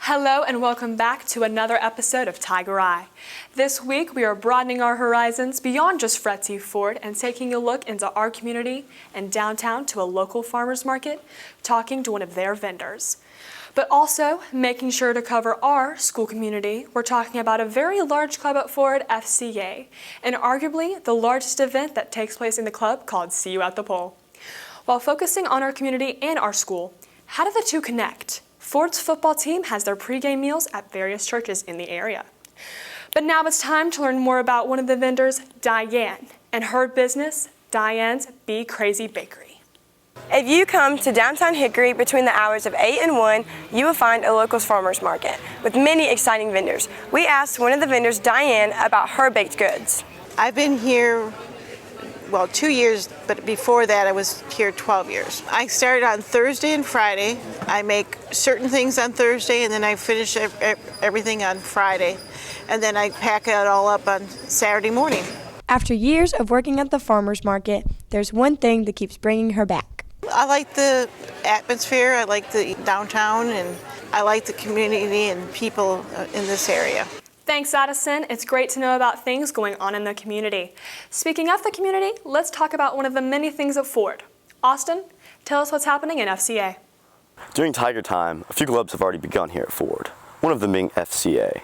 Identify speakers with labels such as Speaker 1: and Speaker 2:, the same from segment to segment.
Speaker 1: Hello and welcome back to another episode of Tiger Eye. This week we are broadening our horizons beyond just Fretzy Ford and taking a look into our community and downtown to a local farmers market, talking to one of their vendors. But also making sure to cover our school community, we're talking about a very large club at Ford, FCA, and arguably the largest event that takes place in the club called See You at the Pole. While focusing on our community and our school, how do the two connect? Ford's football team has their pregame meals at various churches in the area. But now it's time to learn more about one of the vendors, Diane, and her business, Diane's Be Crazy Bakery.
Speaker 2: If you come to downtown Hickory between the hours of 8 and 1, you will find a local farmers market with many exciting vendors. We asked one of the vendors, Diane, about her baked goods.
Speaker 3: I've been here, 2 years, but before that I was here 12 years. I started on Thursday and Friday. I make certain things on Thursday and then I finish everything on Friday. And then I pack it all up on Saturday morning.
Speaker 2: After years of working at the farmers market, there's one thing that keeps bringing her back.
Speaker 3: I like the atmosphere, I like the downtown, and I like the community and people in this area.
Speaker 1: Thanks, Addison. It's great to know about things going on in the community. Speaking of the community, let's talk about one of the many things at Ford. Austin, tell us what's happening in FCA.
Speaker 4: During Tiger Time, a few clubs have already begun here at Ford, one of them being FCA.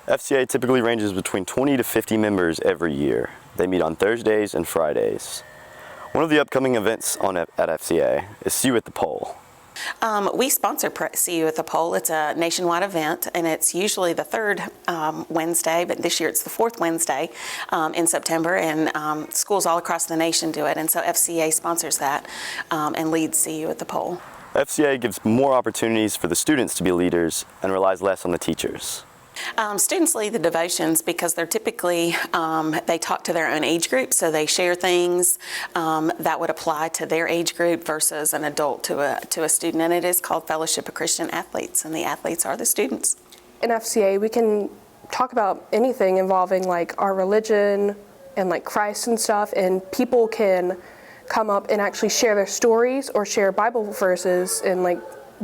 Speaker 4: FCA typically ranges between 20 to 50 members every year. They meet on Thursdays and Fridays. One of the upcoming events at FCA is See You at the Pole.
Speaker 5: We sponsor See You at the Pole. It's a nationwide event, and it's usually the third Wednesday, but this year it's the fourth Wednesday in September, and schools all across the nation do it, and so FCA sponsors that and leads See You at the Pole.
Speaker 4: FCA gives more opportunities for the students to be leaders and relies less on the teachers.
Speaker 5: Students lead the devotions because they're typically, they talk to their own age group, so they share things that would apply to their age group versus an adult to a student, and it is called Fellowship of Christian Athletes, and the athletes are the students.
Speaker 6: In FCA, we can talk about anything involving like our religion and like Christ and stuff, and people can come up and actually share their stories or share Bible verses and like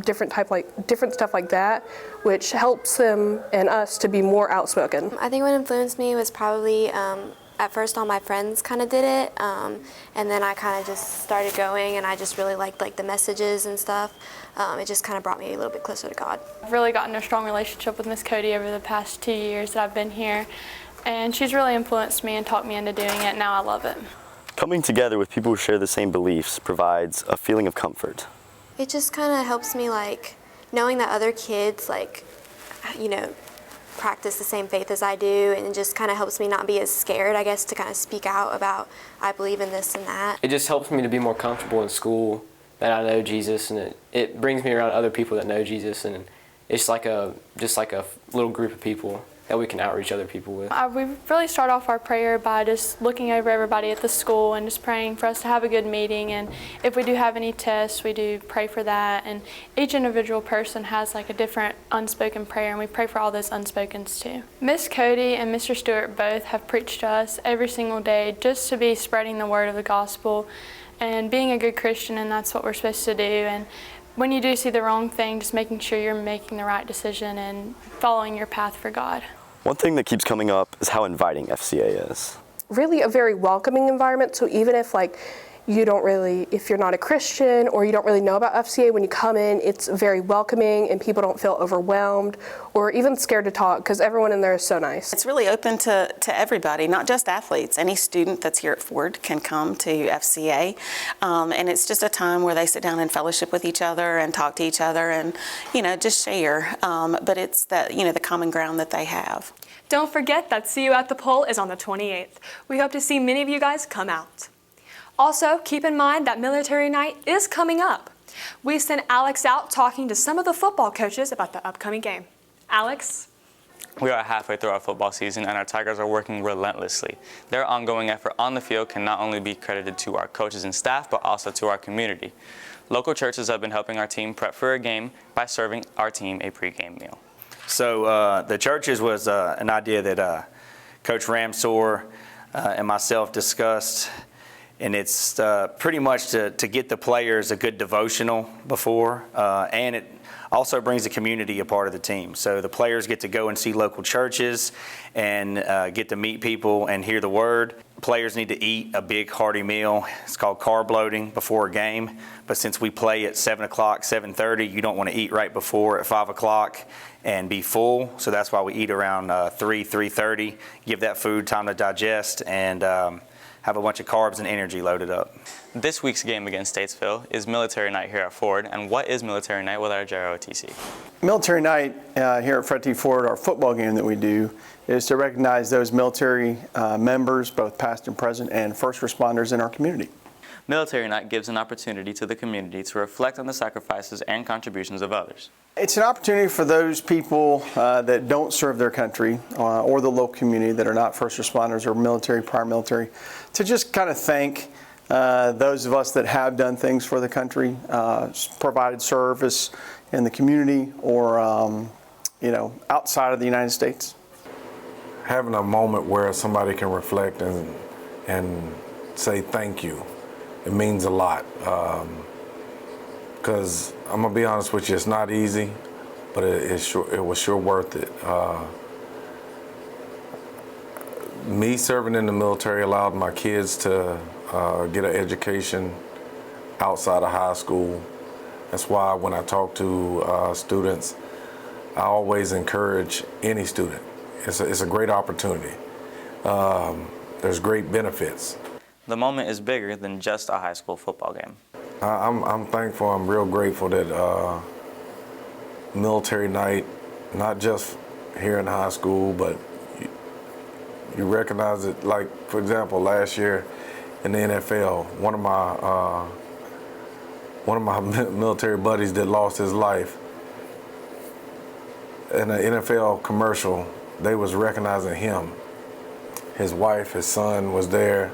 Speaker 6: different stuff like that, which helps them and us to be more outspoken.
Speaker 7: I think what influenced me was probably at first all my friends kind of did it, and then I kind of just started going, and I just really liked like the messages and stuff. It just kind of brought me a little bit closer to God.
Speaker 8: I've really gotten a strong relationship with Miss Cody over the past 2 years that I've been here, and she's really influenced me and talked me into doing it. Now I love it. Coming together with people who share the same beliefs provides a feeling of comfort.
Speaker 7: It just kind of helps me like knowing that other kids like, practice the same faith as I do, and it just kind of helps me not be as scared, I guess, to kind of speak out about I believe in this and that.
Speaker 9: It just helps me to be more comfortable in school, that I know Jesus, and it brings me around other people that know Jesus, and it's like just like a little group of people that we can outreach other people with.
Speaker 8: We really start off our prayer by just looking over everybody at the school and just praying for us to have a good meeting, and if we do have any tests, we do pray for that, and each individual person has like a different unspoken prayer, and we pray for all those unspokens too. Miss Cody and Mr. Stewart both have preached to us every single day just to be spreading the word of the gospel and being a good Christian, and that's what we're supposed to do. And when you do see the wrong thing, just making sure you're making the right decision and following your path for God. One thing that keeps coming up is how inviting FCA is.
Speaker 6: Really a very welcoming environment, so even if if you're not a Christian or you don't really know about FCA, when you come in, it's very welcoming and people don't feel overwhelmed or even scared to talk because everyone in there is so nice.
Speaker 5: It's really open to everybody, not just athletes. Any student that's here at Ford can come to FCA, and it's just a time where they sit down and fellowship with each other and talk to each other and, just share. But it's the common ground that they have.
Speaker 1: Don't forget that See You at the Pole is on the 28th. We hope to see many of you guys come out. Also, keep in mind that Military Night is coming up. We sent Alex out talking to some of the football coaches about the upcoming game. Alex?
Speaker 10: We are halfway through our football season, and our Tigers are working relentlessly. Their ongoing effort on the field can not only be credited to our coaches and staff, but also to our community. Local churches have been helping our team prep for a game by serving our team a pregame meal.
Speaker 11: So the churches was an idea that Coach Ramsor and myself discussed, and it's pretty much to get the players a good devotional before, and it also brings the community a part of the team. So the players get to go and see local churches and get to meet people and hear the word. Players need to eat a big hearty meal. It's called carb loading before a game. But since we play at 7 o'clock, 7:30, you don't want to eat right before at 5 o'clock and be full. So that's why we eat around 3:30, give that food time to digest, and have a bunch of carbs and energy loaded up.
Speaker 10: This week's game against Statesville is Military Night here at Ford. And what is Military Night with our JROTC?
Speaker 12: Military Night here at Fred T. Ford, our football game that we do, is to recognize those military members, both past and present, and first responders in our community.
Speaker 10: Military Night gives an opportunity to the community to reflect on the sacrifices and contributions of others.
Speaker 12: It's an opportunity for those people that don't serve their country or the local community that are not first responders or military, prior military, to just kind of thank those of us that have done things for the country, provided service in the community or outside of the United States.
Speaker 13: Having a moment where somebody can reflect and say thank you, it means a lot. Because I'm gonna be honest with you, it's not easy, but it was sure worth it. Me serving in the military allowed my kids to get an education outside of high school. That's why when I talk to students, I always encourage any student. It's a great opportunity. There's great benefits.
Speaker 10: The moment is bigger than just a high school football game.
Speaker 13: I'm thankful, I'm real grateful that Military Night, not just here in high school, but you recognize it. Like, for example, last year in the NFL, one of my military buddies that lost his life in an NFL commercial, they was recognizing him. His wife, his son was there,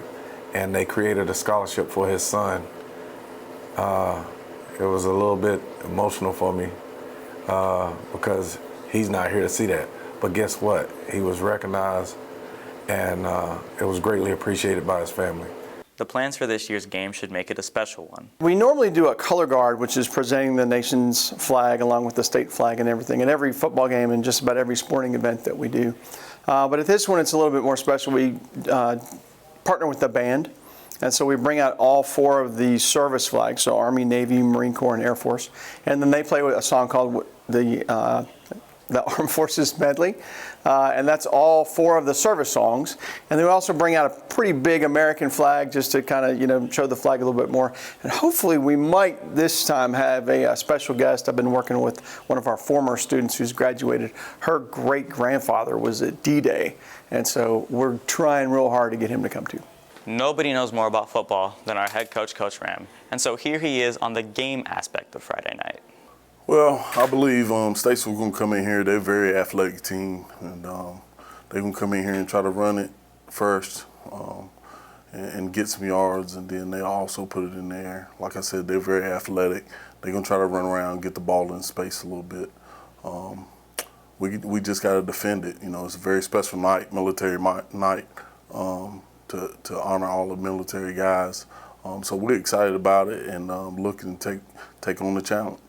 Speaker 13: and they created a scholarship for his son. It was a little bit emotional for me because he's not here to see that. But guess what? He was recognized, and it was greatly appreciated by his family.
Speaker 10: The plans for this year's game should make it a special one.
Speaker 12: We normally do a color guard, which is presenting the nation's flag along with the state flag and everything in every football game and just about every sporting event that we do. But at this one, it's a little bit more special. We partner with the band. And so we bring out all four of the service flags, so Army, Navy, Marine Corps, and Air Force. And then they play a song called the Armed Forces Medley. And that's all four of the service songs. And then we also bring out a pretty big American flag just to kind of, show the flag a little bit more. And hopefully we might this time have a special guest. I've been working with one of our former students who's graduated. Her great-grandfather was at D-Day. And so we're trying real hard to get him to come too.
Speaker 10: Nobody knows more about football than our head coach, Coach Ram. And so here he is on the game aspect of Friday night.
Speaker 14: Well, I believe Statesville going to come in here. They're a very athletic team, and they're going to come in here and try to run it first and get some yards, and then they also put it in the air. Like I said, they're very athletic. They're going to try to run around, get the ball in space a little bit. We just got to defend it. It's a very special night, military night. To honor all the military guys. So we're excited about it and looking to take on the challenge.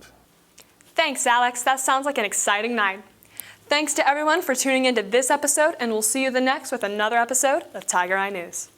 Speaker 1: Thanks, Alex. That sounds like an exciting night. Thanks to everyone for tuning into this episode, and we'll see you the next with another episode of Tiger Eye News.